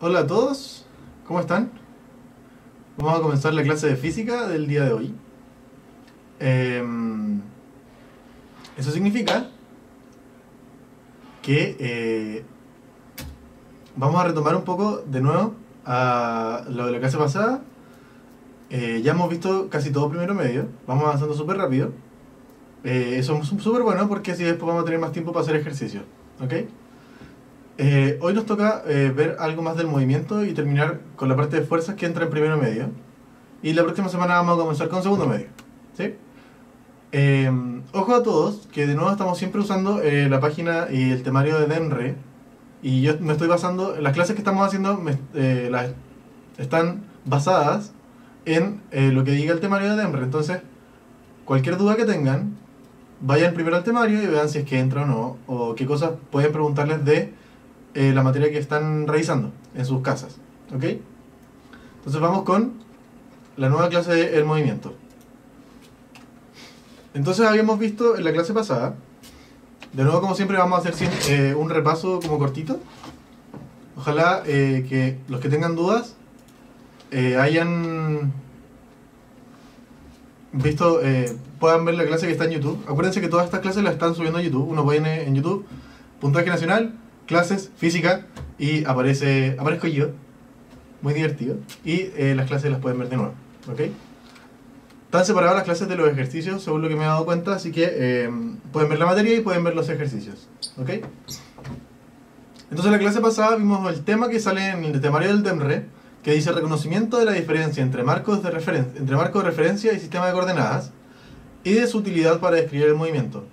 Hola a todos, ¿cómo están? Vamos a comenzar la clase de física del día de hoy. Eso significa que vamos a retomar un poco de nuevo a lo de la clase pasada. Ya hemos visto casi todo primero medio, vamos avanzando súper rápido. Eso es súper bueno porque así después vamos a tener más tiempo para hacer ejercicio, ¿ok? Hoy nos toca ver algo más del movimiento y terminar con la parte de fuerzas que entra en primero medio. Y la próxima semana vamos a comenzar con segundo medio, ¿sí? Ojo a todos, que de nuevo estamos siempre usando la página y el temario de DEMRE. Y yo me estoy basando, las clases que estamos haciendo están basadas en lo que diga el temario de DEMRE. Entonces, cualquier duda que tengan, vayan primero al temario y vean si es que entra o no, o qué cosas pueden preguntarles de la materia que están revisando en sus casas, ¿ok? Entonces vamos con la nueva clase del movimiento. Entonces habíamos visto en la clase pasada, de nuevo como siempre vamos a hacer un repaso como cortito. Ojalá que los que tengan dudas hayan visto, puedan ver la clase que está en YouTube. Acuérdense que todas estas clases las están subiendo a YouTube. Uno puede en YouTube, puntaje nacional, clases, física, y aparezco yo, muy divertido, y las clases las pueden ver de nuevo, ¿ok? Están separadas las clases de los ejercicios, según lo que me he dado cuenta, así que pueden ver la materia y pueden ver los ejercicios, ¿ok? Entonces en la clase pasada vimos el tema que sale en el temario del DEMRE, que dice reconocimiento de la diferencia entre marco de referencia y sistema de coordenadas, y de su utilidad para describir el movimiento.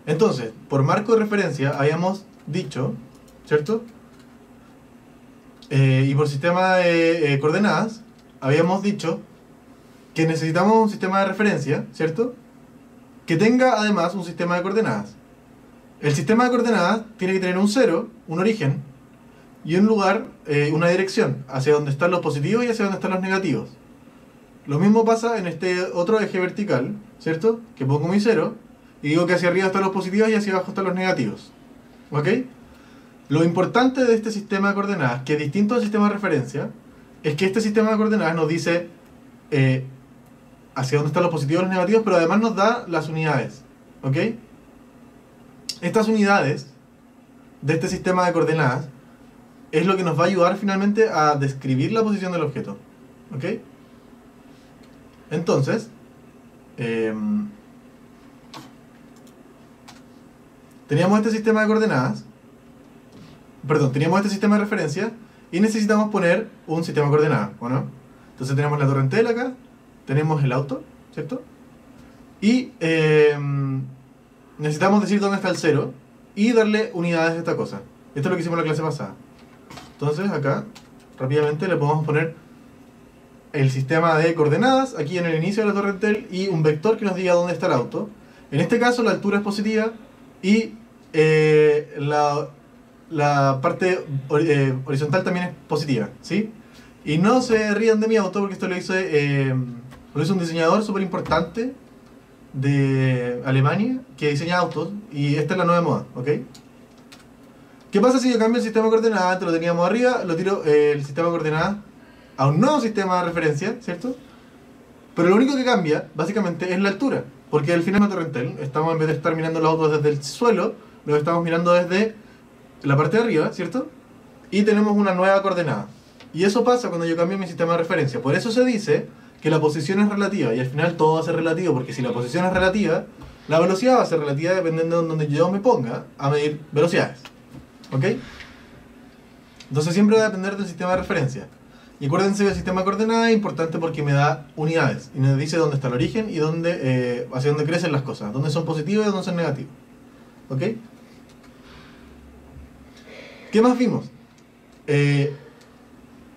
Entonces, por marco de referencia habíamos dicho, ¿cierto? Y por sistema de coordenadas habíamos dicho que necesitamos un sistema de referencia, ¿cierto? Que tenga además un sistema de coordenadas. El sistema de coordenadas tiene que tener un cero, un origen, y un lugar, una dirección, hacia donde están los positivos y hacia donde están los negativos. Lo mismo pasa en este otro eje vertical, ¿cierto? Que pongo mi cero, y digo que hacia arriba están los positivos y hacia abajo están los negativos. ¿Ok? Lo importante de este sistema de coordenadas, que es distinto al sistema de referencia, es que este sistema de coordenadas nos dice hacia dónde están los positivos y los negativos, pero además nos da las unidades. ¿Ok? Estas unidades de este sistema de coordenadas es lo que nos va a ayudar finalmente a describir la posición del objeto. ¿Ok? Entonces, teníamos este sistema de coordenadas, teníamos este sistema de referencia y necesitamos poner un sistema de coordenadas, ¿o no? Entonces tenemos la torre Entel acá, tenemos el auto, ¿cierto? Y necesitamos decir dónde está el cero y darle unidades a esta cosa. Esto es lo que hicimos en la clase pasada. Entonces acá, rápidamente le podemos poner el sistema de coordenadas aquí en el inicio de la torre Entel y un vector que nos diga dónde está el auto. En este caso la altura es positiva y la parte horizontal también es positiva, ¿sí? Y no se rían de mi auto porque esto lo hizo un diseñador súper importante de Alemania que diseña autos y esta es la nueva moda, ¿ok? ¿Qué pasa si yo cambio el sistema de coordenadas? Antes lo teníamos arriba, lo tiro el sistema de coordenadas a un nuevo sistema de referencia, ¿cierto? Pero lo único que cambia, básicamente, es la altura. Porque al final de la torre Entel, estamos en vez de estar mirando los autos desde el suelo, lo estamos mirando desde la parte de arriba, ¿cierto? Y tenemos una nueva coordenada. Y eso pasa cuando yo cambio mi sistema de referencia. Por eso se dice que la posición es relativa. Y al final todo va a ser relativo, porque si la posición es relativa, la velocidad va a ser relativa dependiendo de donde yo me ponga a medir velocidades. ¿Ok? Entonces siempre va a depender del sistema de referencia. Y acuérdense que el sistema de coordenadas es importante porque me da unidades. Y me dice dónde está el origen y dónde, hacia dónde crecen las cosas. Dónde son positivos y dónde son negativos. ¿Ok? ¿Qué más vimos?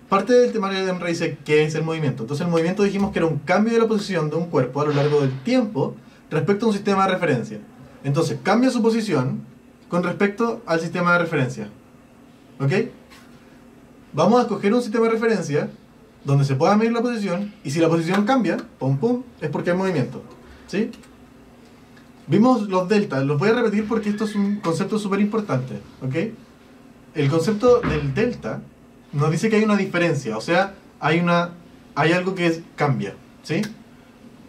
Parte del temario de DEMRE dice qué es el movimiento. Entonces el movimiento dijimos que era un cambio de la posición de un cuerpo a lo largo del tiempo respecto a un sistema de referencia. Entonces cambia su posición con respecto al sistema de referencia. ¿Ok? Vamos a escoger un sistema de referencia donde se pueda medir la posición, y si la posición cambia, pum pum, es porque hay movimiento, ¿sí? Vimos los deltas, los voy a repetir porque esto es un concepto súper importante, ¿ok? El concepto del delta nos dice que hay una diferencia, o sea, hay algo que cambia, ¿sí?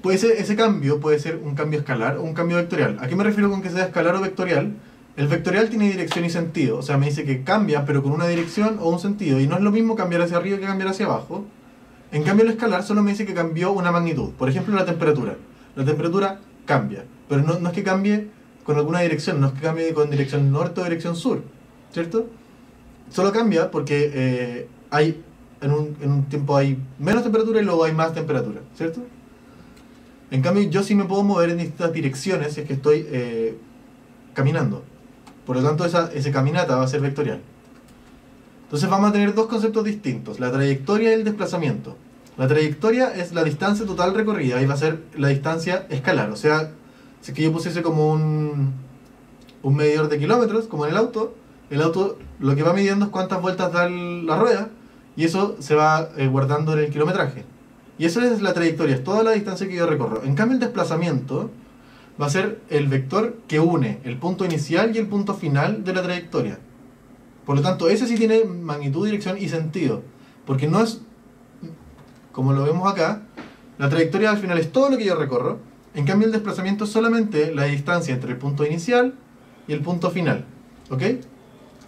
Ese cambio puede ser un cambio escalar o un cambio vectorial. ¿A qué me refiero con que sea escalar o vectorial? El vectorial tiene dirección y sentido, o sea, me dice que cambia, pero con una dirección o un sentido, y no es lo mismo cambiar hacia arriba que cambiar hacia abajo. En cambio, el escalar solo me dice que cambió una magnitud. Por ejemplo, la temperatura. La temperatura cambia, pero no es que cambie con alguna dirección, no es que cambie con dirección norte o dirección sur, ¿cierto? Solo cambia porque en un tiempo hay menos temperatura y luego hay más temperatura, ¿cierto? En cambio, yo sí me puedo mover en distintas direcciones si es que estoy caminando. Por lo tanto, esa caminata va a ser vectorial. Entonces vamos a tener dos conceptos distintos, la trayectoria y el desplazamiento. La trayectoria es la distancia total recorrida y va a ser la distancia escalar. O sea, si es que yo pusiese como un medidor de kilómetros, como en el auto lo que va midiendo es cuántas vueltas da la rueda y eso se va guardando en el kilometraje. Y eso es la trayectoria, es toda la distancia que yo recorro. En cambio, el desplazamiento va a ser el vector que une el punto inicial y el punto final de la trayectoria. Por lo tanto, ese sí tiene magnitud, dirección y sentido. Porque no es, como lo vemos acá, la trayectoria al final es todo lo que yo recorro. En cambio, el desplazamiento es solamente la distancia entre el punto inicial y el punto final. ¿Ok?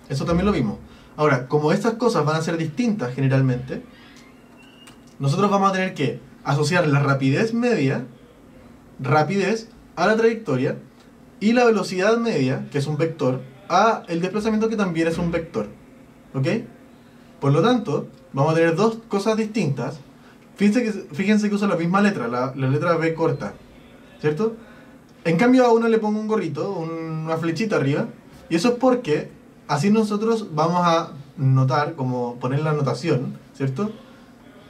Eso también lo vimos. Ahora, como estas cosas van a ser distintas generalmente, nosotros vamos a tener que asociar la rapidez media, a la trayectoria, y la velocidad media, que es un vector, a el desplazamiento, que también es un vector. ¿Ok? Por lo tanto, vamos a tener dos cosas distintas. Fíjense que usa la misma letra, la letra B corta, ¿cierto? En cambio a una le pongo un gorrito, una flechita arriba, y eso es porque así nosotros vamos a notar, como poner la notación, ¿cierto?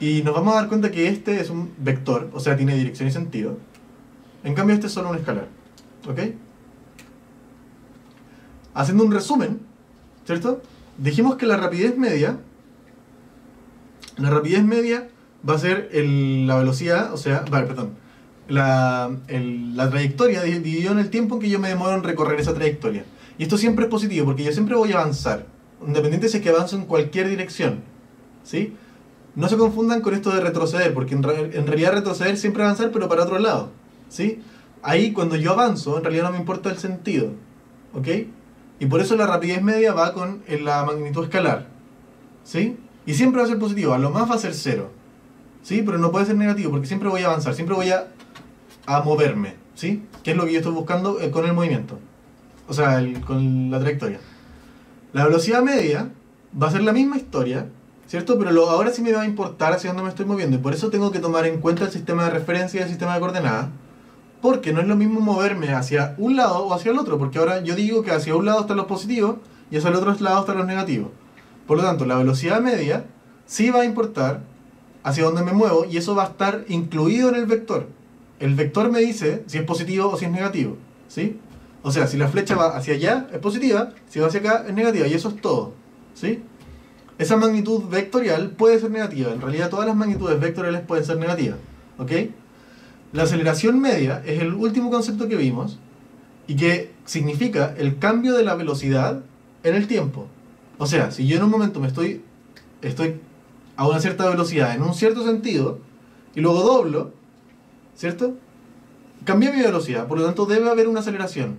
Y nos vamos a dar cuenta que este es un vector, o sea, tiene dirección y sentido. En cambio este es solo un escalar, ¿ok? Haciendo un resumen, ¿cierto? Dijimos que la rapidez media va a ser la velocidad, o sea, la trayectoria dividido en el tiempo en que yo me demoro en recorrer esa trayectoria. Y esto siempre es positivo, porque yo siempre voy a avanzar, independiente si es que avanzo en cualquier dirección, ¿sí? No se confundan con esto de retroceder, porque en realidad retroceder siempre avanzar, pero para otro lado, ¿sí? Ahí cuando yo avanzo, en realidad no me importa el sentido, ¿ok? Y por eso la rapidez media va con la magnitud escalar, ¿sí? Y siempre va a ser positivo, a lo más va a ser 0, ¿sí? Pero no puede ser negativo, porque siempre voy a avanzar, siempre voy a moverme, ¿sí? Que es lo que yo estoy buscando con el movimiento, o sea, con la trayectoria. La velocidad media va a ser la misma historia, ¿cierto? Pero ahora sí me va a importar hacia dónde me estoy moviendo, y por eso tengo que tomar en cuenta el sistema de referencia y el sistema de coordenadas, porque no es lo mismo moverme hacia un lado o hacia el otro, porque ahora yo digo que hacia un lado están los positivos y hacia el otro lado están los negativos. Por lo tanto, la velocidad media sí va a importar hacia dónde me muevo, y eso va a estar incluido en el vector. El vector me dice si es positivo o si es negativo, ¿sí? O sea, si la flecha va hacia allá es positiva, si va hacia acá es negativa, y eso es todo, ¿sí? Esa magnitud vectorial puede ser negativa. En realidad todas las magnitudes vectoriales pueden ser negativas, ¿ok? La aceleración media es el último concepto que vimos, y que significa el cambio de la velocidad en el tiempo. O sea, si yo en un momento estoy a una cierta velocidad en un cierto sentido y luego doblo, ¿cierto? Cambié mi velocidad, por lo tanto debe haber una aceleración,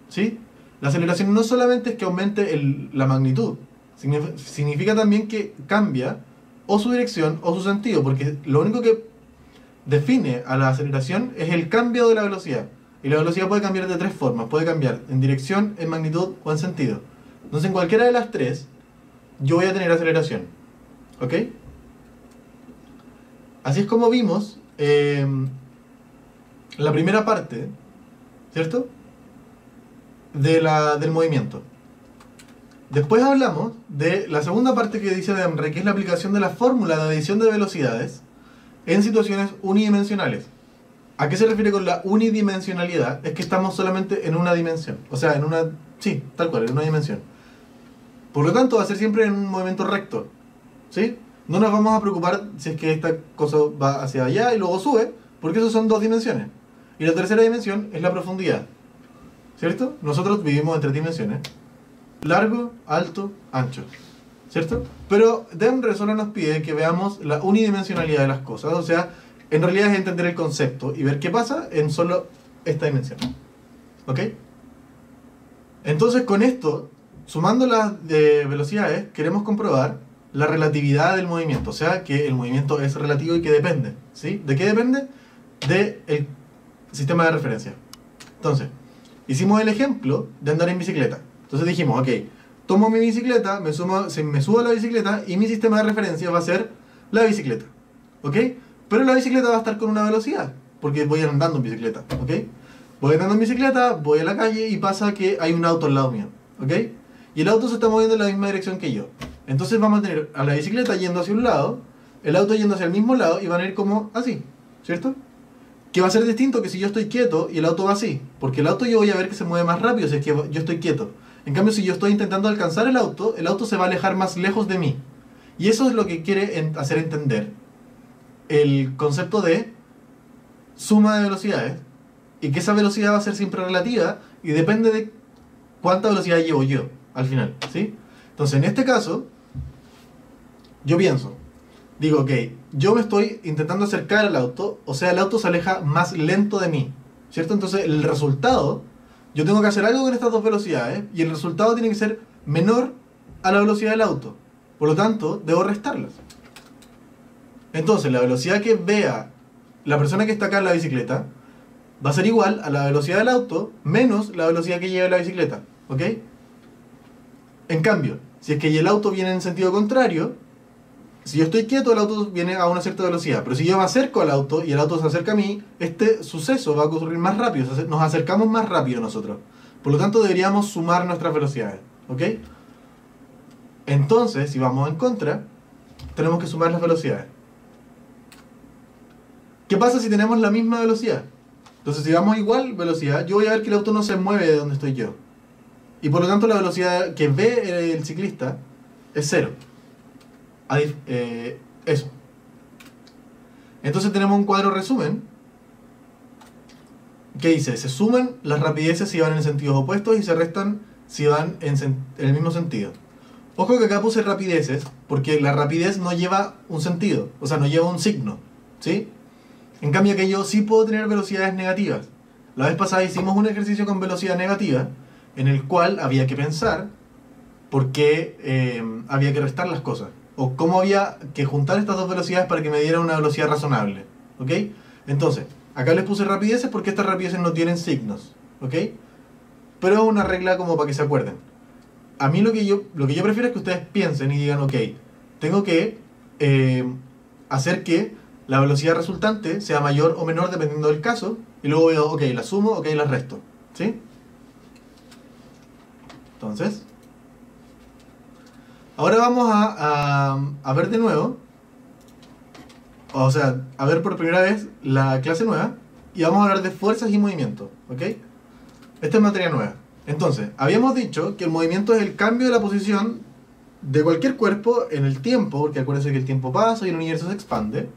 ¿sí? La aceleración no solamente es que aumente la magnitud, significa también que cambia o su dirección o su sentido, porque lo único que define a la aceleración es el cambio de la velocidad. Y la velocidad puede cambiar de tres formas. Puede cambiar en dirección, en magnitud o en sentido. Entonces en cualquiera de las tres yo voy a tener aceleración, ¿ok? Así es como vimos la primera parte, ¿cierto? Del movimiento. Después hablamos de la segunda parte que dice Demre, que es la aplicación de la fórmula de adición de velocidades en situaciones unidimensionales. ¿A qué se refiere con la unidimensionalidad? Es que estamos solamente en una dimensión. O sea, sí, tal cual, en una dimensión. Por lo tanto, va a ser siempre en un movimiento recto, ¿sí? No nos vamos a preocupar si es que esta cosa va hacia allá y luego sube, porque eso son 2 dimensiones. Y la tercera dimensión es la profundidad. ¿Cierto? Nosotros vivimos en 3 dimensiones. Largo, alto, ancho. ¿Cierto? Pero Demre solo nos pide que veamos la unidimensionalidad de las cosas. O sea, en realidad es entender el concepto y ver qué pasa en solo esta dimensión. ¿Ok? Entonces con esto, sumando las velocidades, queremos comprobar la relatividad del movimiento. O sea, que el movimiento es relativo y que depende. ¿Sí? ¿De qué depende? Del sistema de referencia. Entonces, hicimos el ejemplo de andar en bicicleta. Entonces dijimos, ok, tomo mi bicicleta, me subo a la bicicleta y mi sistema de referencia va a ser la bicicleta. ¿Ok? Pero la bicicleta va a estar con una velocidad, porque voy andando en bicicleta. ¿Ok? Voy andando en bicicleta, voy a la calle y pasa que hay un auto al lado mío. ¿Ok? Y el auto se está moviendo en la misma dirección que yo. Entonces vamos a tener a la bicicleta yendo hacia un lado, el auto yendo hacia el mismo lado y van a ir como así. ¿Cierto? Que va a ser distinto que si yo estoy quieto y el auto va así. Porque el auto yo voy a ver que se mueve más rápido si es que yo estoy quieto. En cambio, si yo estoy intentando alcanzar el auto se va a alejar más lejos de mí. Y eso es lo que quiere hacer entender el concepto de suma de velocidades. Y que esa velocidad va a ser siempre relativa y depende de cuánta velocidad llevo yo al final. ¿Sí? Entonces, en este caso, yo pienso, digo, ok, yo me estoy intentando acercar al auto, o sea, el auto se aleja más lento de mí, ¿cierto? Entonces, el resultado, yo tengo que hacer algo con estas 2 velocidades, y el resultado tiene que ser menor a la velocidad del auto. Por lo tanto, debo restarlas. Entonces, la velocidad que vea la persona que está acá en la bicicleta va a ser igual a la velocidad del auto menos la velocidad que lleve la bicicleta, ¿ok? En cambio, si es que el auto viene en sentido contrario, si yo estoy quieto, el auto viene a una cierta velocidad. Pero si yo me acerco al auto y el auto se acerca a mí, este suceso va a ocurrir más rápido. Nos acercamos más rápido nosotros. Por lo tanto, deberíamos sumar nuestras velocidades. ¿Ok? Entonces, si vamos en contra, tenemos que sumar las velocidades. ¿Qué pasa si tenemos la misma velocidad? Entonces, si vamos igual velocidad, yo voy a ver que el auto no se mueve de donde estoy yo. Y por lo tanto, la velocidad que ve el ciclista es 0. Eso. Entonces tenemos un cuadro resumen que dice, se suman las rapideces si van en sentidos opuestos y se restan si van en el mismo sentido. Ojo que acá puse rapideces porque la rapidez no lleva un sentido, o sea, no lleva un signo, ¿sí? En cambio que yo sí puedo tener velocidades negativas. La vez pasada hicimos un ejercicio con velocidad negativa en el cual había que pensar por qué había que restar las cosas. O cómo había que juntar estas 2 velocidades para que me diera una velocidad razonable. ¿Ok? Entonces, acá les puse rapideces porque estas rapideces no tienen signos. ¿Ok? Pero es una regla como para que se acuerden. A mí lo que yo prefiero es que ustedes piensen y digan, ok, tengo que hacer que la velocidad resultante sea mayor o menor dependiendo del caso. Y luego veo, ok, la sumo, ok, la resto. ¿Sí? Entonces, ahora vamos a ver de nuevo, o sea, a ver por primera vez la clase nueva y vamos a hablar de fuerzas y movimiento, ¿ok? Esta es materia nueva. Entonces, habíamos dicho que el movimiento es el cambio de la posición de cualquier cuerpo en el tiempo, porque acuérdense que el tiempo pasa y el universo se expande.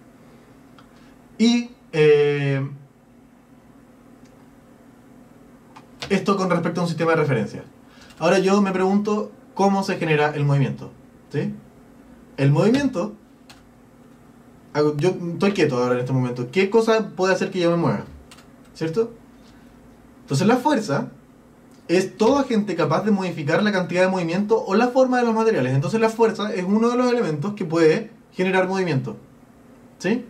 Y esto con respecto a un sistema de referencia. Ahora yo me pregunto cómo se genera el movimiento. ¿Sí? El movimiento, yo estoy quieto ahora en este momento. ¿Qué cosa puede hacer que yo me mueva? ¿Cierto? Entonces la fuerza es todo agente capaz de modificar la cantidad de movimiento o la forma de los materiales. Entonces la fuerza es uno de los elementos que puede generar movimiento. ¿Sí?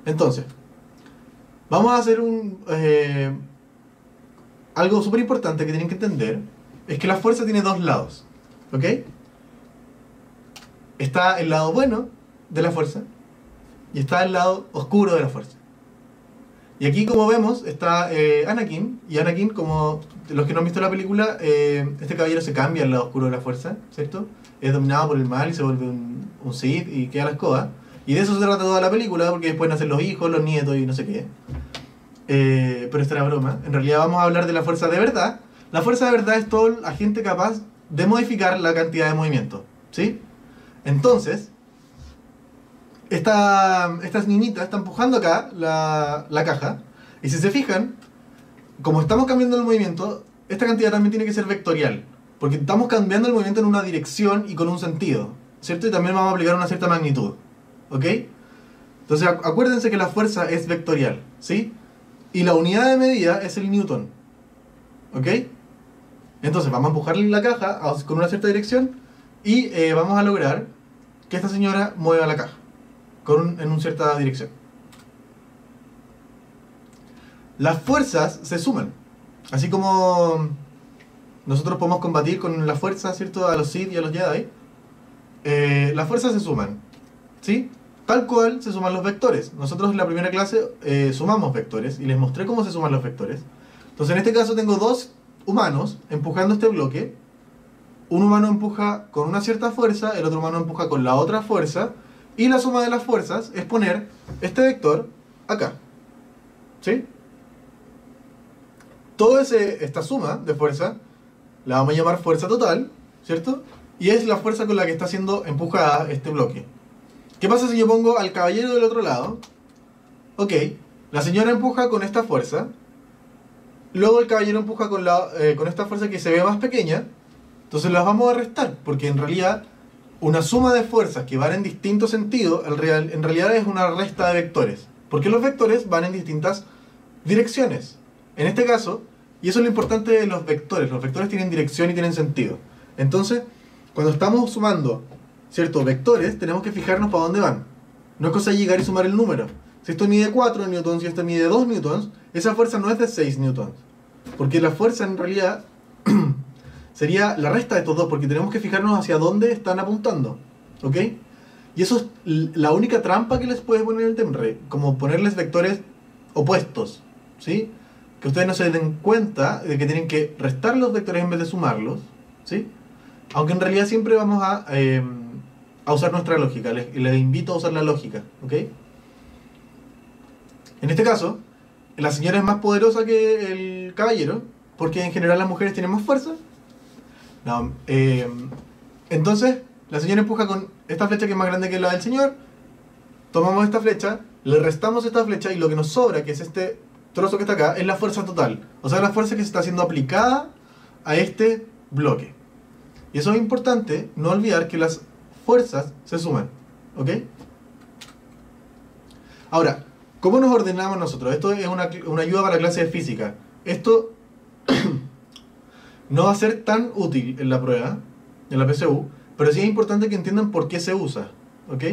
Entonces, vamos a hacer algo súper importante que tienen que entender. Es que la fuerza tiene 2 lados. ¿Ok? Está el lado bueno de la fuerza y está el lado oscuro de la fuerza. Y aquí, como vemos, está Anakin. Y Anakin, como los que no han visto la película, este caballero se cambia al lado oscuro de la fuerza, ¿cierto? Es dominado por el mal y se vuelve un Sith y queda a la escoba. Y de eso se trata toda la película, porque después nacen los hijos, los nietos y no sé qué. Pero esta era broma. En realidad vamos a hablar de la fuerza de verdad. La fuerza de verdad es todo el agente capaz de modificar la cantidad de movimiento, ¿sí? Entonces, Estas niñitas están empujando acá la caja. Y si se fijan, como estamos cambiando el movimiento, esta cantidad también tiene que ser vectorial. Porque estamos cambiando el movimiento en una dirección y con un sentido, ¿cierto? Y también vamos a aplicar una cierta magnitud, ¿ok? Entonces acuérdense que la fuerza es vectorial, ¿sí? Y la unidad de medida es el newton, ¿ok? Entonces vamos a empujarle la caja con una cierta dirección y vamos a lograr que esta señora mueva la caja en una cierta dirección. Las fuerzas se suman, así como nosotros podemos combatir con la fuerza, ¿cierto? A los Sith y a los Jedi. Las fuerzas se suman, ¿sí? Tal cual se suman los vectores. Nosotros en la primera clase sumamos vectores y les mostré cómo se suman los vectores. Entonces en este caso tengo dos humanos empujando este bloque. Un humano empuja con una cierta fuerza, el otro humano empuja con la otra fuerza. Y la suma de las fuerzas es poner este vector acá, ¿sí? Toda esta suma de fuerza la vamos a llamar fuerza total, ¿cierto? Y es la fuerza con la que está siendo empujada este bloque. ¿Qué pasa si yo pongo al caballero del otro lado? Ok, la señora empuja con esta fuerza. Luego el caballero empuja con esta fuerza que se ve más pequeña. Entonces las vamos a restar, porque en realidad una suma de fuerzas que van en distintos sentidos, en realidad es una resta de vectores. Porque los vectores van en distintas direcciones. En este caso, y eso es lo importante de los vectores tienen dirección y tienen sentido. Entonces, cuando estamos sumando ciertos vectores, tenemos que fijarnos para dónde van. No es cosa de llegar y sumar el número. Si esto mide 4 newtons y esto mide 2 newtons, esa fuerza no es de 6 newtons. Porque la fuerza en realidad sería la resta de estos dos, porque tenemos que fijarnos hacia dónde están apuntando. ¿Ok? Y eso es la única trampa que les puede poner el Temre, como ponerles vectores opuestos, ¿sí? Que ustedes no se den cuenta de que tienen que restar los vectores en vez de sumarlos, ¿sí? Aunque en realidad siempre vamos a usar nuestra lógica. Les invito a usar la lógica, ¿ok? En este caso, la señora es más poderosa que el caballero, porque en general las mujeres tienen más fuerza. No, entonces, la señora empuja con esta flecha que es más grande que la del señor. Tomamos esta flecha, le restamos esta flecha y lo que nos sobra, que es este trozo que está acá, es la fuerza total. O sea, la fuerza que se está siendo aplicada a este bloque. Y eso es importante, no olvidar que las fuerzas se suman, ¿ok? Ahora, ¿cómo nos ordenamos nosotros? Esto es una ayuda para la clase de física. Esto no va a ser tan útil en la prueba, en la PSU, pero sí es importante que entiendan por qué se usa, ¿ok?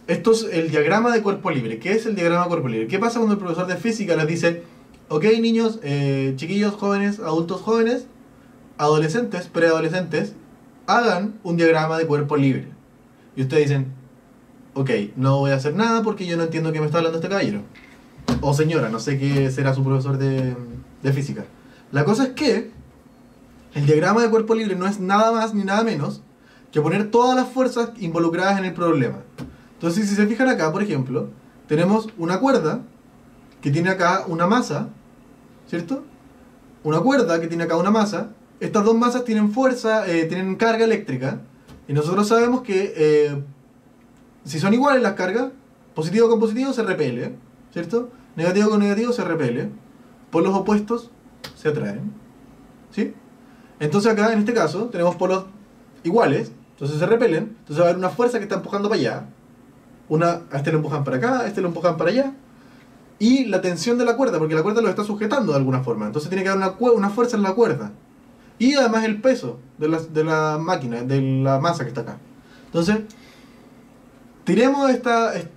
Esto es el diagrama de cuerpo libre. ¿Qué es el diagrama de cuerpo libre? ¿Qué pasa cuando el profesor de física les dice, ok niños, chiquillos jóvenes, adultos jóvenes, adolescentes, preadolescentes, hagan un diagrama de cuerpo libre? Y ustedes dicen, ok, no voy a hacer nada porque yo no entiendo qué me está hablando este caballero. O señora, no sé qué será su profesor de física. La cosa es que el diagrama de cuerpo libre no es nada más ni nada menos que poner todas las fuerzas involucradas en el problema. Entonces, si se fijan acá, por ejemplo, tenemos una cuerda que tiene acá una masa, ¿cierto? Una cuerda que tiene acá una masa. Estas dos masas tienen fuerza, tienen carga eléctrica. Y nosotros sabemos que si son iguales las cargas, positivo con positivo se repele, ¿cierto? Negativo con negativo se repele. Polos opuestos se atraen, ¿sí? Entonces acá, en este caso, tenemos polos iguales, entonces se repelen. Entonces va a haber una fuerza que está empujando para allá. A este lo empujan para acá, a este lo empujan para allá. Y la tensión de la cuerda, porque la cuerda lo está sujetando de alguna forma. Entonces tiene que haber una fuerza en la cuerda. Y además el peso de la máquina, de la masa que está acá. Entonces, tiremos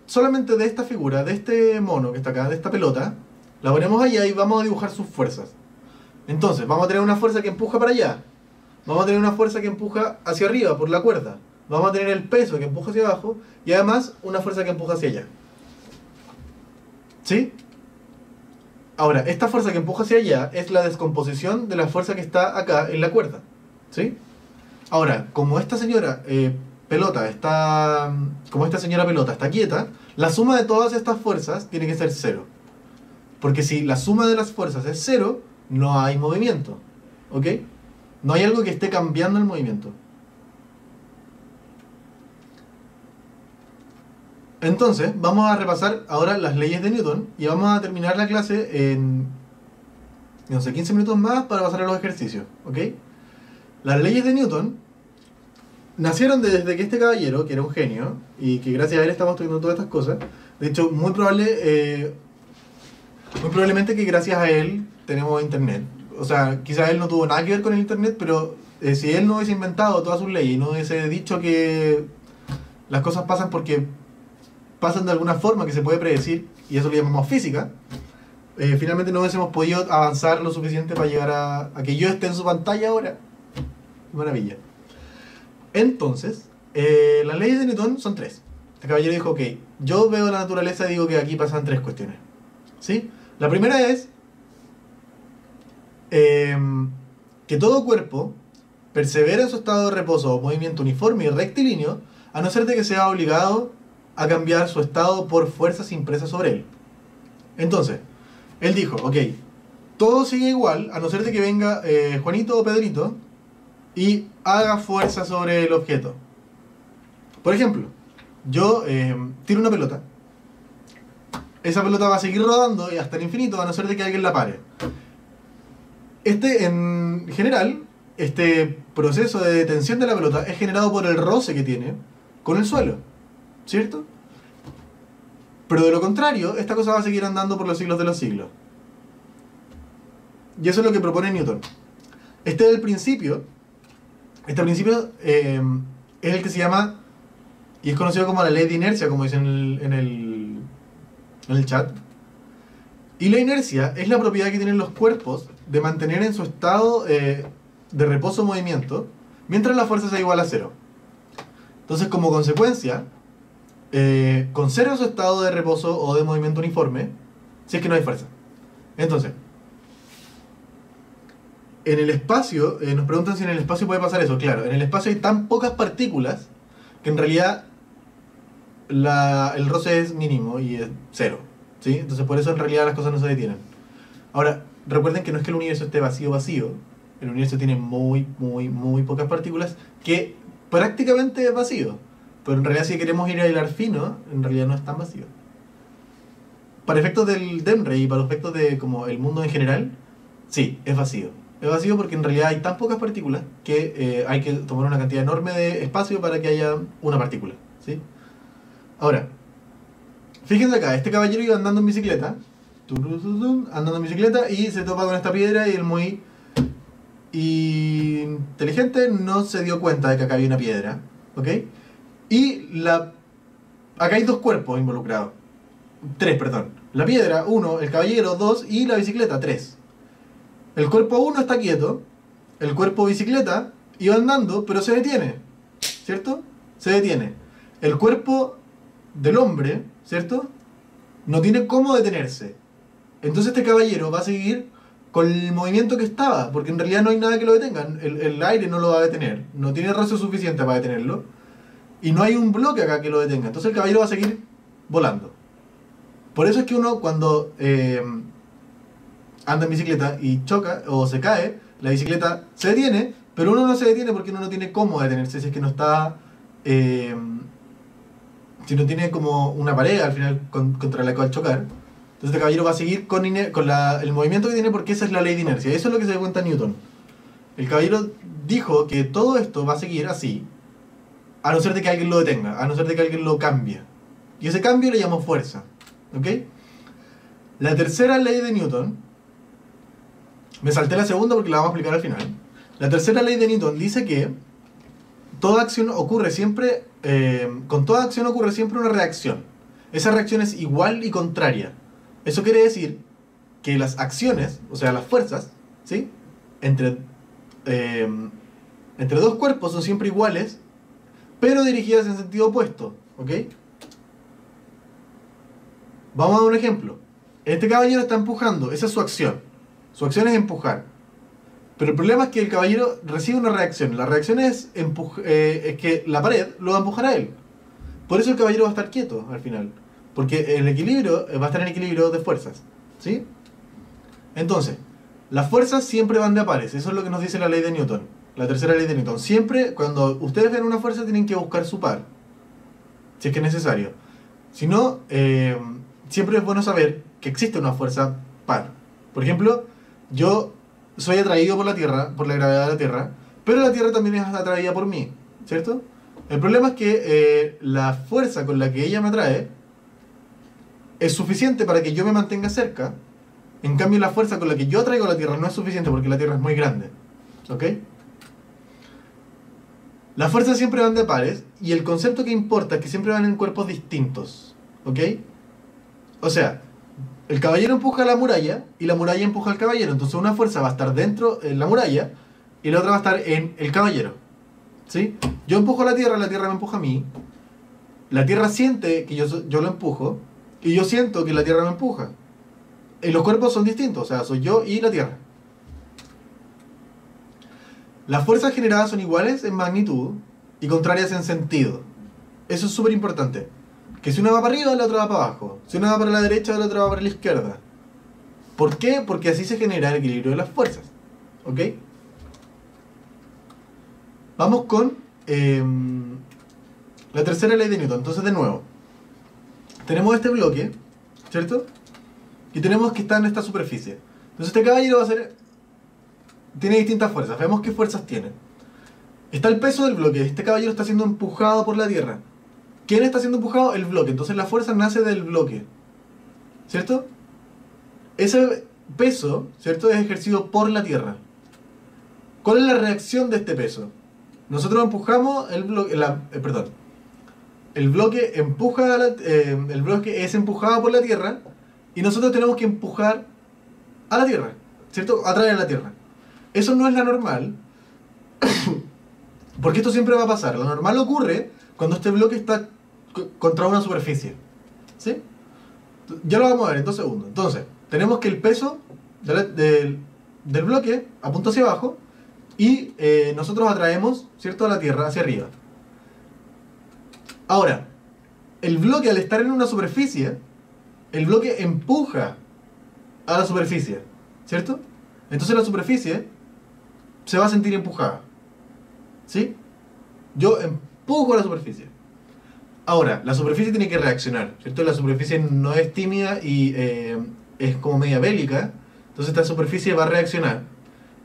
solamente de esta figura, de este mono que está acá, de esta pelota. La ponemos allá y vamos a dibujar sus fuerzas. Entonces, vamos a tener una fuerza que empuja para allá. Vamos a tener una fuerza que empuja hacia arriba por la cuerda. Vamos a tener el peso que empuja hacia abajo y además una fuerza que empuja hacia allá. ¿Sí? Ahora, esta fuerza que empuja hacia allá es la descomposición de la fuerza que está acá en la cuerda. ¿Sí? Ahora, como esta señora pelota está quieta, la suma de todas estas fuerzas tiene que ser 0. Porque si la suma de las fuerzas es 0, no hay movimiento. ¿Ok? No hay algo que esté cambiando el movimiento. Entonces, vamos a repasar ahora las leyes de Newton y vamos a terminar la clase en, no sé, 15 minutos más para pasar a los ejercicios, ¿ok? Las leyes de Newton nacieron desde que este caballero, que era un genio, y que gracias a él estamos estudiando todas estas cosas, de hecho, muy probablemente que gracias a él tenemos internet. O sea, quizás él no tuvo nada que ver con el internet, pero si él no hubiese inventado todas sus leyes y no hubiese dicho que las cosas pasan porque pasan de alguna forma que se puede predecir, y eso lo llamamos física, finalmente no hubiésemos podido avanzar lo suficiente para llegar a que yo esté en su pantalla ahora. Maravilla. Entonces, las leyes de Newton son tres. Este caballero dijo, ok, yo veo la naturaleza y digo que aquí pasan tres cuestiones. ¿Sí? La primera es que todo cuerpo persevera en su estado de reposo o movimiento uniforme y rectilíneo, a no ser de que sea obligado a cambiar su estado por fuerzas impresas sobre él. Entonces, él dijo, ok, todo sigue igual, a no ser de que venga Juanito o Pedrito y haga fuerza sobre el objeto. Por ejemplo, yo tiro una pelota. Esa pelota va a seguir rodando y hasta el infinito, a no ser de que alguien la pare. En general, este proceso de detención de la pelota es generado por el roce que tiene con el suelo, ¿cierto? Pero de lo contrario, esta cosa va a seguir andando por los siglos de los siglos. Y eso es lo que propone Newton. Este es el principio. Este principio es el que se llama, y es conocido como la ley de inercia, como dicen en el chat. Y la inercia es la propiedad que tienen los cuerpos de mantener en su estado de reposo o movimiento mientras la fuerza sea igual a cero. Entonces, como consecuencia, conserva su estado de reposo o de movimiento uniforme si es que no hay fuerza. Entonces, en el espacio, nos preguntan si en el espacio puede pasar eso. Claro, en el espacio hay tan pocas partículas que en realidad el roce es mínimo y es cero, ¿sí? Entonces por eso en realidad las cosas no se detienen. Ahora, recuerden que no es que el universo esté vacío. El universo tiene muy pocas partículas que prácticamente es vacío. Pero en realidad si queremos ir a hilar fino, en realidad no es tan vacío. Para efectos del DEMRE y para efectos de como el mundo en general, sí, es vacío. Es vacío porque en realidad hay tan pocas partículas que hay que tomar una cantidad enorme de espacio para que haya una partícula, ¿sí? Ahora, fíjense acá, este caballero iba andando en bicicleta, andando en bicicleta y se topa con esta piedra y él muy inteligente no se dio cuenta de que acá había una piedra, ¿ok? Y acá hay dos cuerpos involucrados, tres, perdón. La piedra, uno, el caballero, dos, y la bicicleta, tres. El cuerpo 1 está quieto, el cuerpo bicicleta iba andando, pero se detiene, ¿cierto? Se detiene. El cuerpo del hombre, ¿cierto? No tiene cómo detenerse. Entonces este caballero va a seguir con el movimiento que estaba, porque en realidad no hay nada que lo detenga. El aire no lo va a detener, no tiene roce suficiente para detenerlo, y no hay un bloque acá que lo detenga. Entonces el caballero va a seguir volando. Por eso es que uno cuando anda en bicicleta y choca o se cae, la bicicleta se detiene, pero uno no se detiene porque uno no tiene cómo detenerse si es que no está... si no tiene como una pared al final contra la cual chocar. Entonces este caballero va a seguir con el movimiento que tiene porque esa es la ley de inercia. Eso es lo que se da cuenta Newton. El caballero dijo que todo esto va a seguir así, a no ser de que alguien lo detenga, a no ser de que alguien lo cambie. Y ese cambio le llamó fuerza. ¿Ok? La tercera ley de Newton, me salté la segunda porque la vamos a explicar al final. La tercera ley de Newton dice que toda acción ocurre siempre, con toda acción ocurre siempre una reacción. Esa reacción es igual y contraria. Eso quiere decir que las acciones, o sea, las fuerzas, ¿sí? Entre dos cuerpos son siempre iguales, pero dirigidas en sentido opuesto, ¿ok? Vamos a dar un ejemplo. Este caballero está empujando, esa es su acción. Su acción es empujar. Pero el problema es que el caballero recibe una reacción. La reacción es que la pared lo va a empujar a él. Por eso el caballero va a estar quieto al final. Porque el equilibrio va a estar en equilibrio de fuerzas, ¿sí? Entonces, las fuerzas siempre van de a pares. Eso es lo que nos dice la ley de Newton. La tercera ley de Newton. Siempre, cuando ustedes ven una fuerza, tienen que buscar su par. Si es que es necesario. sino siempre es bueno saber que existe una fuerza par. Por ejemplo, yo soy atraído por la Tierra, por la gravedad de la Tierra, pero la Tierra también es atraída por mí, ¿cierto? El problema es que la fuerza con la que ella me atrae es suficiente para que yo me mantenga cerca. En cambio, la fuerza con la que yo atraigo a la Tierra no es suficiente porque la Tierra es muy grande. ¿Ok? Las fuerzas siempre van de pares y el concepto que importa es que siempre van en cuerpos distintos. ¿Ok? O sea, el caballero empuja a la muralla y la muralla empuja al caballero. Entonces una fuerza va a estar dentro en la muralla y la otra va a estar en el caballero. ¿Sí? Yo empujo a la Tierra me empuja a mí. La Tierra siente que yo lo empujo y yo siento que la Tierra me empuja. Y los cuerpos son distintos, o sea, soy yo y la Tierra. Las fuerzas generadas son iguales en magnitud y contrarias en sentido. Eso es súper importante. Que si una va para arriba, la otra va para abajo. Si una va para la derecha, la otra va para la izquierda. ¿Por qué? Porque así se genera el equilibrio de las fuerzas. ¿Ok? Vamos con la tercera ley de Newton. Entonces, de nuevo, tenemos este bloque, ¿cierto? Y tenemos que está en esta superficie. Entonces este caballero tiene distintas fuerzas. Veamos qué fuerzas tiene. Está el peso del bloque. Este caballero está siendo empujado por la Tierra. ¿Quién está siendo empujado? El bloque. Entonces la fuerza nace del bloque, ¿cierto? Ese peso, ¿cierto?, es ejercido por la Tierra. ¿Cuál es la reacción de este peso? Nosotros empujamos el bloque... El bloque empuja el bloque es empujado por la Tierra y nosotros tenemos que empujar a la Tierra, ¿cierto? Atraer a la Tierra. Eso no es la normal, porque esto siempre va a pasar. La normal ocurre cuando este bloque está contra una superficie, ¿sí? Ya lo vamos a ver en 2 segundos. Entonces, tenemos que el peso del bloque apunta hacia abajo y nosotros atraemos, ¿cierto?, a la Tierra hacia arriba. Ahora, el bloque al estar en una superficie, el bloque empuja a la superficie, ¿cierto? Entonces la superficie se va a sentir empujada, ¿sí? Yo empujo a la superficie. Ahora, la superficie tiene que reaccionar, ¿cierto? La superficie no es tímida y es como media bélica, entonces esta superficie va a reaccionar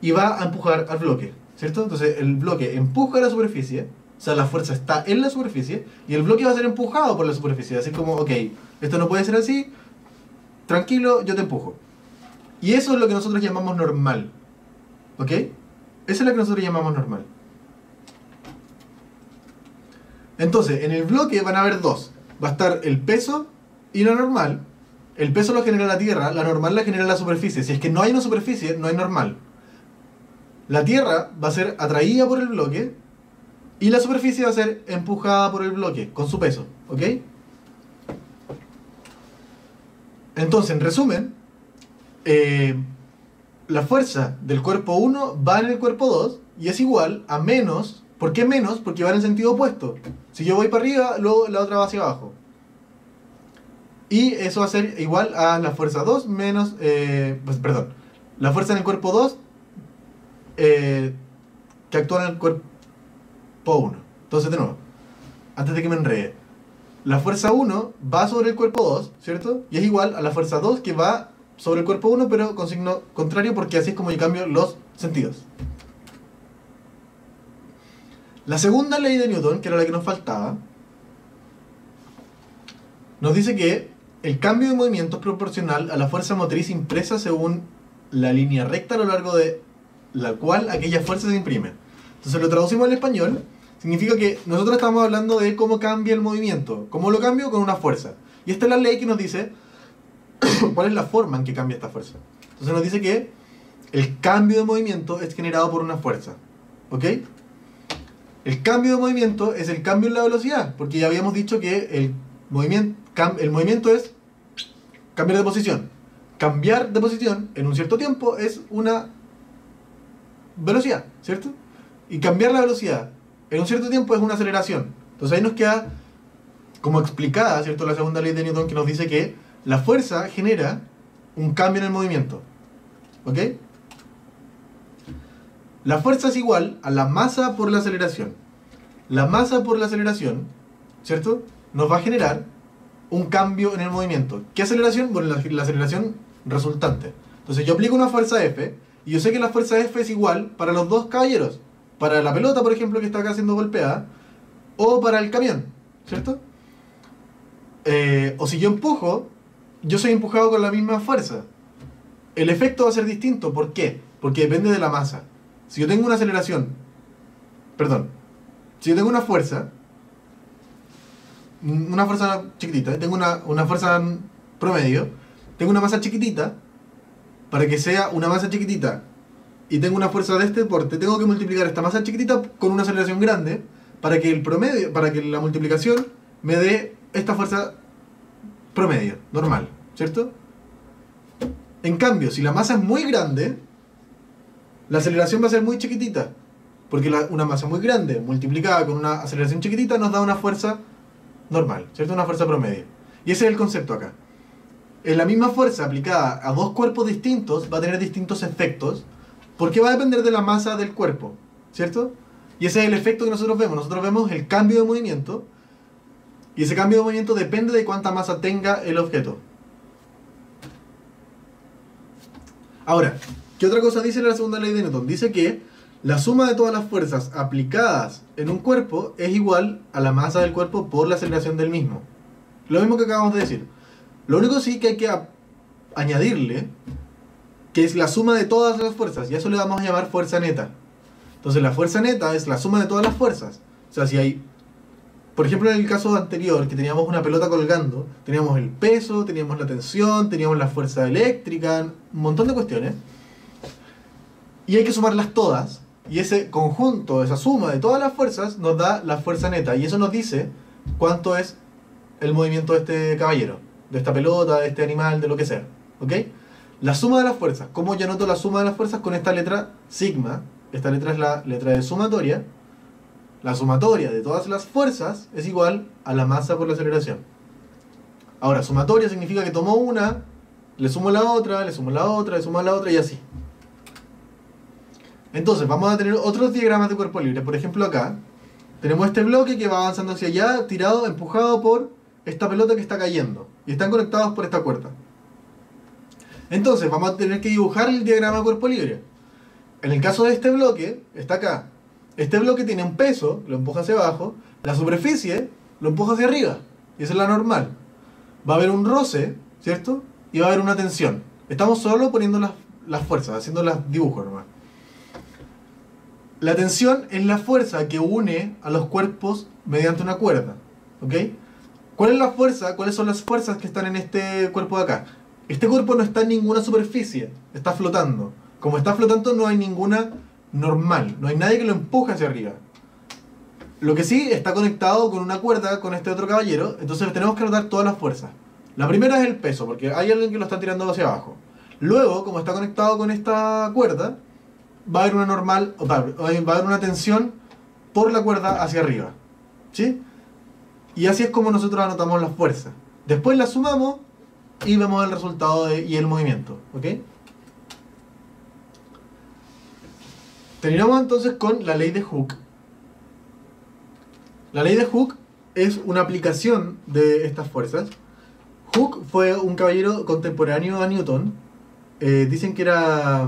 y va a empujar al bloque, ¿cierto? Entonces el bloque empuja a la superficie, o sea, la fuerza está en la superficie y el bloque va a ser empujado por la superficie, así como, ok, esto no puede ser así, tranquilo, yo te empujo. Y eso es lo que nosotros llamamos normal, ¿ok? Eso es lo que nosotros llamamos normal. Entonces, en el bloque van a haber dos. Va a estar el peso y la normal. El peso lo genera la Tierra, la normal la genera la superficie. Si es que no hay una superficie, no hay normal. La Tierra va a ser atraída por el bloque y la superficie va a ser empujada por el bloque con su peso, ¿ok? Entonces, en resumen, la fuerza del cuerpo 1 va en el cuerpo 2 y es igual a menos. ¿Por qué menos? Porque va en el sentido opuesto. Si yo voy para arriba, luego la otra va hacia abajo. Y eso va a ser igual a la fuerza 2 menos... la fuerza en el cuerpo 2 que actúa en el cuerpo 1. Entonces, de nuevo, antes de que me enrede, la fuerza 1 va sobre el cuerpo 2, ¿cierto? Y es igual a la fuerza 2 que va sobre el cuerpo 1, pero con signo contrario, porque así es como yo cambio los sentidos. La segunda ley de Newton, que era la que nos faltaba, nos dice que el cambio de movimiento es proporcional a la fuerza motriz impresa según la línea recta a lo largo de la cual aquella fuerza se imprime. Entonces lo traducimos al español, significa que nosotros estamos hablando de cómo cambia el movimiento. ¿Cómo lo cambio? Con una fuerza. Y esta es la ley que nos dice cuál es la forma en que cambia esta fuerza. Entonces nos dice que el cambio de movimiento es generado por una fuerza, ¿ok? El cambio de movimiento es el cambio en la velocidad, porque ya habíamos dicho que el movimiento es cambiar de posición. Cambiar de posición en un cierto tiempo es una velocidad, ¿cierto? Y cambiar la velocidad en un cierto tiempo es una aceleración. Entonces ahí nos queda como explicada, ¿cierto?, la segunda ley de Newton, que nos dice que la fuerza genera un cambio en el movimiento, ¿ok? La fuerza es igual a la masa por la aceleración. La masa por la aceleración, ¿cierto?, nos va a generar un cambio en el movimiento. ¿Qué aceleración? Bueno, la aceleración resultante. Entonces yo aplico una fuerza F, y yo sé que la fuerza F es igual para los dos caballeros. Para la pelota, por ejemplo, que está acá siendo golpeada, o para el camión, ¿cierto? O si yo empujo, yo soy empujado con la misma fuerza. El efecto va a ser distinto. ¿Por qué? Porque depende de la masa. Si yo tengo una aceleración, perdón, si yo tengo una fuerza chiquitita, tengo una fuerza promedio, tengo una masa chiquitita, para que sea una masa chiquitita y tengo una fuerza de este porte, tengo que multiplicar esta masa chiquitita con una aceleración grande para que el promedio, para que la multiplicación me dé esta fuerza promedio, normal, ¿cierto? En cambio, si la masa es muy grande, la aceleración va a ser muy chiquitita, porque una masa muy grande multiplicada con una aceleración chiquitita nos da una fuerza normal, ¿cierto? Una fuerza promedio. Y ese es el concepto acá. En la misma fuerza aplicada a dos cuerpos distintos va a tener distintos efectos, porque va a depender de la masa del cuerpo, ¿cierto? Y ese es el efecto que nosotros vemos. Nosotros vemos el cambio de movimiento, y ese cambio de movimiento depende de cuánta masa tenga el objeto. Ahora, ¿qué otra cosa dice la segunda ley de Newton? Dice que la suma de todas las fuerzas aplicadas en un cuerpo es igual a la masa del cuerpo por la aceleración del mismo. Lo mismo que acabamos de decir. Lo único sí que hay que añadirle que es la suma de todas las fuerzas, y a eso le vamos a llamar fuerza neta. Entonces la fuerza neta es la suma de todas las fuerzas. O sea, si hay, por ejemplo, en el caso anterior, que teníamos una pelota colgando, teníamos el peso, teníamos la tensión, teníamos la fuerza eléctrica, un montón de cuestiones, y hay que sumarlas todas, y ese conjunto, esa suma de todas las fuerzas nos da la fuerza neta, y eso nos dice cuánto es el movimiento de este caballero, de esta pelota, de este animal, de lo que sea, ¿ok? La suma de las fuerzas. ¿Cómo yo anoto la suma de las fuerzas? Con esta letra sigma. Esta letra es la letra de sumatoria. La sumatoria de todas las fuerzas es igual a la masa por la aceleración. Ahora, sumatoria significa que tomo una, le sumo la otra, le sumo la otra, le sumo la otra y así. Entonces, vamos a tener otros diagramas de cuerpo libre. Por ejemplo, acá tenemos este bloque que va avanzando hacia allá, tirado, empujado por esta pelota que está cayendo. Y están conectados por esta cuerda. Entonces, vamos a tener que dibujar el diagrama de cuerpo libre. En el caso de este bloque, está acá. Este bloque tiene un peso, lo empuja hacia abajo. La superficie lo empuja hacia arriba. Y esa es la normal. Va a haber un roce, ¿cierto? Y va a haber una tensión. Estamos solo poniendo las fuerzas, haciendo los dibujos nomás. La tensión es la fuerza que une a los cuerpos mediante una cuerda. ¿Ok? ¿Cuál es la fuerza? ¿Cuáles son las fuerzas que están en este cuerpo de acá? Este cuerpo no está en ninguna superficie, está flotando. Como está flotando no hay ninguna normal, no hay nadie que lo empuje hacia arriba. Lo que sí está conectado con una cuerda con este otro caballero, entonces tenemos que anotar todas las fuerzas. La primera es el peso, porque hay alguien que lo está tirando hacia abajo. Luego, como está conectado con esta cuerda, va a haber una normal, va a haber una tensión por la cuerda hacia arriba. ¿Sí? Y así es como nosotros anotamos las fuerzas. Después las sumamos y vemos el resultado y el movimiento. ¿Ok? Terminamos entonces con la ley de Hooke. La ley de Hooke es una aplicación de estas fuerzas. Hooke fue un caballero contemporáneo a Newton. Dicen que era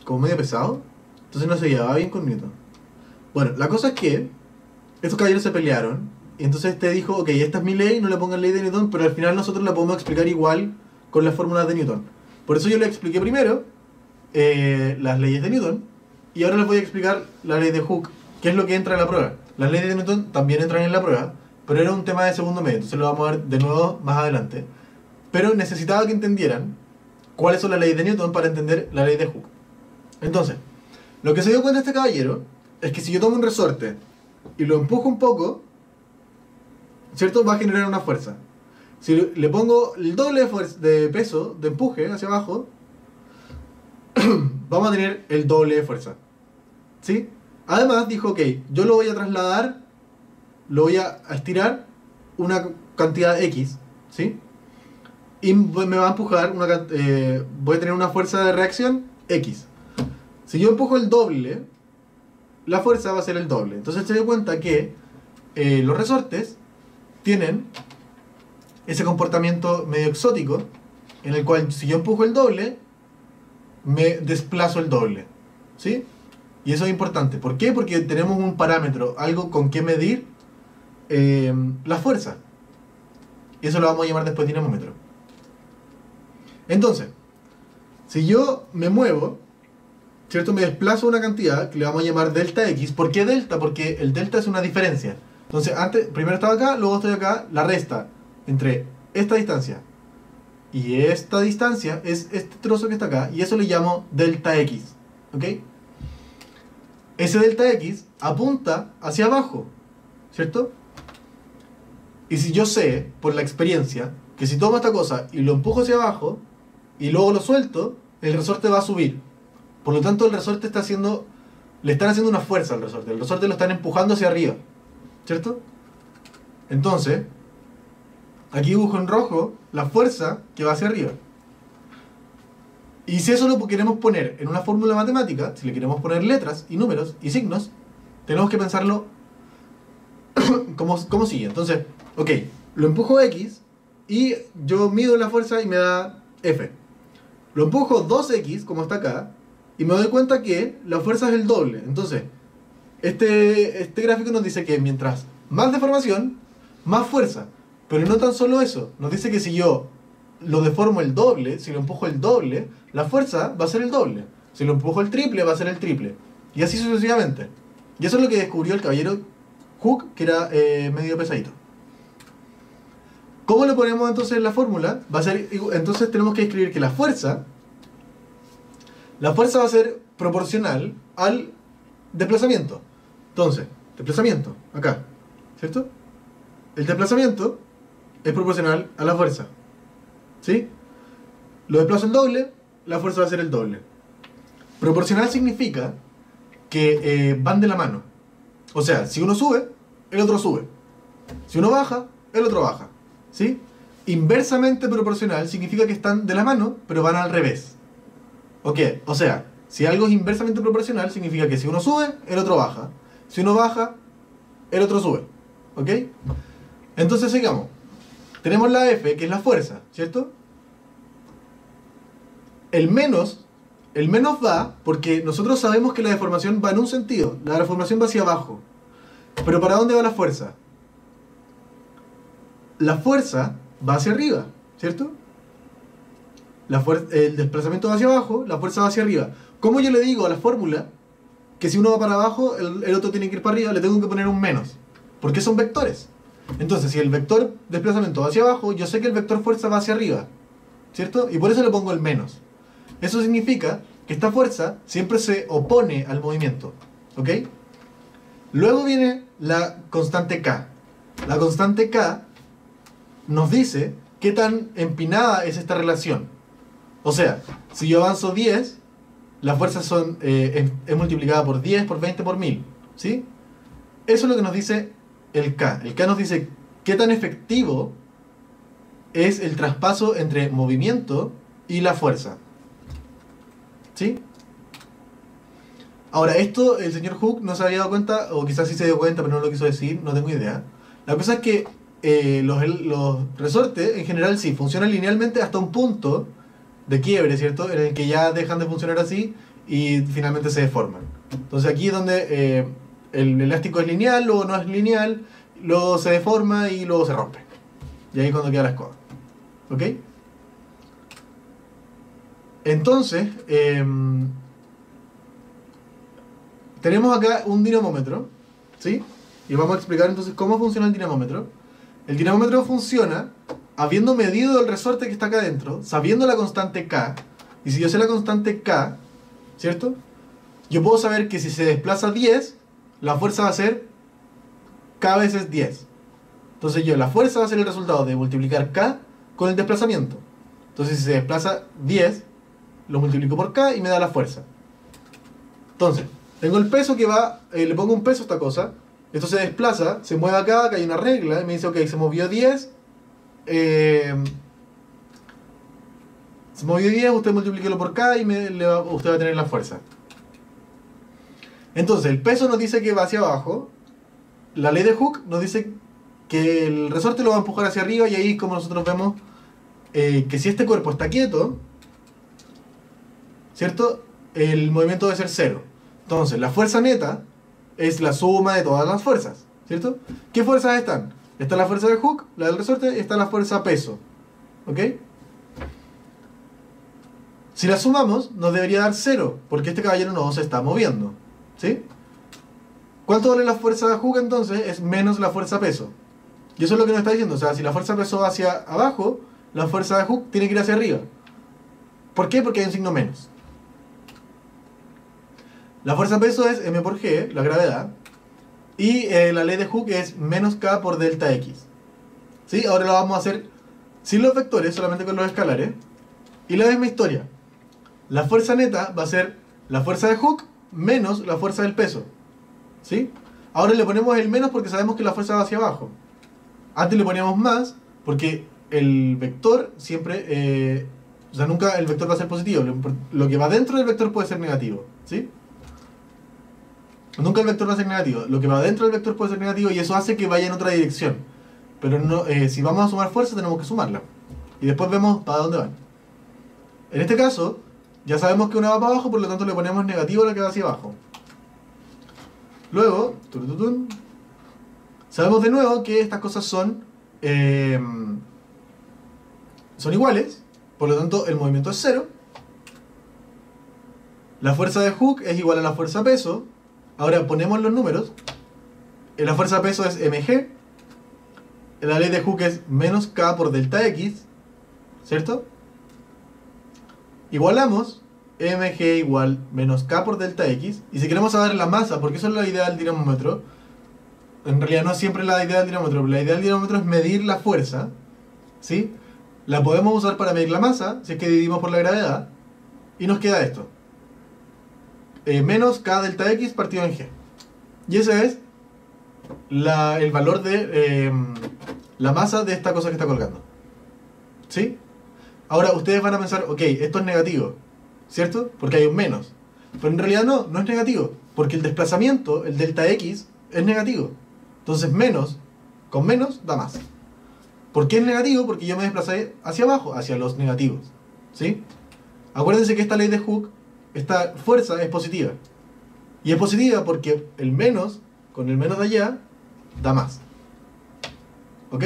como medio pesado, entonces no se llevaba bien con Newton. Bueno, la cosa es que estos caballeros se pelearon. Y entonces este dijo, ok, esta es mi ley, no le pongan ley de Newton, pero al final nosotros la podemos explicar igual con las fórmulas de Newton. Por eso yo le expliqué primero las leyes de Newton, y ahora les voy a explicar la ley de Hooke, que es lo que entra en la prueba. Las leyes de Newton también entran en la prueba, pero era un tema de segundo medio, entonces lo vamos a ver de nuevo más adelante. Pero necesitaba que entendieran cuáles son las leyes de Newton para entender la ley de Hooke. Entonces, lo que se dio cuenta este caballero es que si yo tomo un resorte y lo empujo un poco, ¿cierto? Va a generar una fuerza. Si le pongo el doble de peso, de empuje hacia abajo, vamos a tener el doble de fuerza. ¿Sí? Además dijo, ok, yo lo voy a trasladar, lo voy a estirar una cantidad X, ¿sí? Y me va a empujar, voy a tener una fuerza de reacción X. Si yo empujo el doble, la fuerza va a ser el doble. Entonces se dio cuenta que los resortes tienen ese comportamiento medio exótico, en el cual si yo empujo el doble, me desplazo el doble, ¿sí? Y eso es importante. ¿Por qué? Porque tenemos un parámetro, algo con que medir la fuerza. Y eso lo vamos a llamar después dinamómetro. Entonces, si yo me muevo, ¿cierto? Me desplazo una cantidad que le vamos a llamar delta X. ¿Por qué delta? Porque el delta es una diferencia. Entonces, primero estaba acá, luego estoy acá. La resta entre esta distancia y esta distancia es este trozo que está acá. Y eso le llamo delta X. ¿Ok? Ese delta X apunta hacia abajo, ¿cierto? Y si yo sé, por la experiencia, que si tomo esta cosa y lo empujo hacia abajo y luego lo suelto, el resorte va a subir. Por lo tanto, el resorte le están haciendo una fuerza al resorte. El resorte lo están empujando hacia arriba, ¿cierto? Entonces, aquí dibujo en rojo la fuerza que va hacia arriba. Y si eso lo queremos poner en una fórmula matemática, si le queremos poner letras y números y signos, tenemos que pensarlo como sigue. Entonces, ok, lo empujo X y yo mido la fuerza y me da F. Lo empujo 2X, como está acá, y me doy cuenta que la fuerza es el doble. Entonces, este gráfico nos dice que mientras más deformación, más fuerza. Pero no tan solo eso, nos dice que si yo lo deformo el doble, si lo empujo el doble, la fuerza va a ser el doble. Si lo empujo el triple, va a ser el triple. Y así sucesivamente. Y eso es lo que descubrió el caballero Hooke, que era medio pesadito. ¿Cómo lo ponemos entonces en la fórmula? Entonces tenemos que escribir que la fuerza va a ser proporcional al desplazamiento. Entonces, desplazamiento, acá, ¿cierto? El desplazamiento es proporcional a la fuerza, ¿sí? Lo desplazo el doble, la fuerza va a ser el doble. Proporcional significa que van de la mano. O sea, si uno sube, el otro sube. Si uno baja, el otro baja, ¿sí? Inversamente proporcional significa que están de la mano, pero van al revés. ¿Ok? O sea, si algo es inversamente proporcional, significa que si uno sube, el otro baja. Si uno baja, el otro sube. ¿Ok? Entonces sigamos. Tenemos la F, que es la fuerza, ¿cierto? El menos va porque nosotros sabemos que la deformación va en un sentido. La deformación va hacia abajo. Pero ¿para dónde va la fuerza? La fuerza va hacia arriba, ¿cierto? El desplazamiento va hacia abajo, la fuerza va hacia arriba. ¿Cómo yo le digo a la fórmula que si uno va para abajo, el otro tiene que ir para arriba? Le tengo que poner un menos. Porque son vectores. Entonces, si el vector desplazamiento va hacia abajo, yo sé que el vector fuerza va hacia arriba, ¿cierto? Y por eso le pongo el menos. Eso significa que esta fuerza siempre se opone al movimiento, ¿ok? Luego viene la constante K. La constante K nos dice qué tan empinada es esta relación. O sea, si yo avanzo 10, la fuerza es multiplicada por 10, por 20, por 1000, ¿sí? Eso es lo que nos dice el K. El K nos dice qué tan efectivo es el traspaso entre movimiento y la fuerza, ¿sí? Ahora, esto el señor Hooke no se había dado cuenta, o quizás sí se dio cuenta, pero no lo quiso decir, no tengo idea. La cosa es que los resortes, en general, sí, funcionan linealmente hasta un punto de quiebre, ¿cierto? En el que ya dejan de funcionar así y finalmente se deforman. Entonces aquí es donde el elástico es lineal, luego no es lineal, luego se deforma y luego se rompe. Y ahí es cuando queda la escoba. ¿Ok? Entonces, tenemos acá un dinamómetro, ¿sí? Y vamos a explicar entonces cómo funciona el dinamómetro. El dinamómetro funciona habiendo medido el resorte que está acá adentro, sabiendo la constante K. Y si yo sé la constante K, ¿cierto? Yo puedo saber que si se desplaza 10, la fuerza va a ser K veces 10. Entonces la fuerza va a ser el resultado de multiplicar K con el desplazamiento. Entonces si se desplaza 10, lo multiplico por K y me da la fuerza. Entonces, tengo el peso que va, le pongo un peso a esta cosa, esto se desplaza, se mueve acá, acá hay una regla, y me dice, ok, se movió 10, usted multiplíquelo por K y usted va a tener la fuerza. Entonces, el peso nos dice que va hacia abajo, la ley de Hooke nos dice que el resorte lo va a empujar hacia arriba y ahí como nosotros vemos que si este cuerpo está quieto, ¿cierto? El movimiento debe ser cero. Entonces, la fuerza neta es la suma de todas las fuerzas, ¿cierto? ¿Qué fuerzas están? Está la fuerza de hook, la del resorte, y está la fuerza peso. ¿Ok? Si la sumamos, nos debería dar 0, porque este caballero no se está moviendo. ¿Sí? ¿Cuánto vale la fuerza de hook entonces? Es menos la fuerza peso. Y eso es lo que nos está diciendo. O sea, si la fuerza peso va hacia abajo, la fuerza de hook tiene que ir hacia arriba. ¿Por qué? Porque hay un signo menos. La fuerza peso es m por g, la gravedad. Y la ley de Hooke es menos k por delta x. ¿Sí? Ahora lo vamos a hacer sin los vectores, solamente con los escalares. Y la misma historia. La fuerza neta va a ser la fuerza de Hooke menos la fuerza del peso. ¿Sí? Ahora le ponemos el menos porque sabemos que la fuerza va hacia abajo. Antes le poníamos más porque el vector siempre... o sea, nunca el vector va a ser positivo. Lo que va dentro del vector puede ser negativo. ¿Sí? Nunca el vector va a ser negativo. Lo que va dentro del vector puede ser negativo y eso hace que vaya en otra dirección. Pero no, si vamos a sumar fuerza tenemos que sumarla. Y después vemos para dónde van. En este caso, ya sabemos que una va para abajo, por lo tanto le ponemos negativo a la que va hacia abajo. Luego, sabemos de nuevo que estas cosas son iguales, por lo tanto el movimiento es 0. La fuerza de Hooke es igual a la fuerza peso. Ahora ponemos los números. La fuerza peso es mg. La ley de Hooke es menos k por delta x, ¿cierto? Igualamos mg igual menos k por delta x. Y si queremos saber la masa, porque eso es la idea del dinamómetro, en realidad no es siempre la idea del dinamómetro, pero la idea del dinamómetro es medir la fuerza, ¿sí? La podemos usar para medir la masa, si es que dividimos por la gravedad, y nos queda esto. Menos k delta x partido en g. Y ese es el valor de la masa de esta cosa que está colgando. ¿Sí? Ahora ustedes van a pensar, ok, esto es negativo, ¿cierto? Porque hay un menos. Pero en realidad no es negativo. Porque el desplazamiento, el delta x, es negativo. Entonces menos con menos da más. ¿Por qué es negativo? Porque yo me desplacé hacia abajo, hacia los negativos. ¿Sí? Acuérdense que esta ley de Hooke, esta fuerza es positiva. Y es positiva porque el menos con el menos de allá da más. ¿Ok?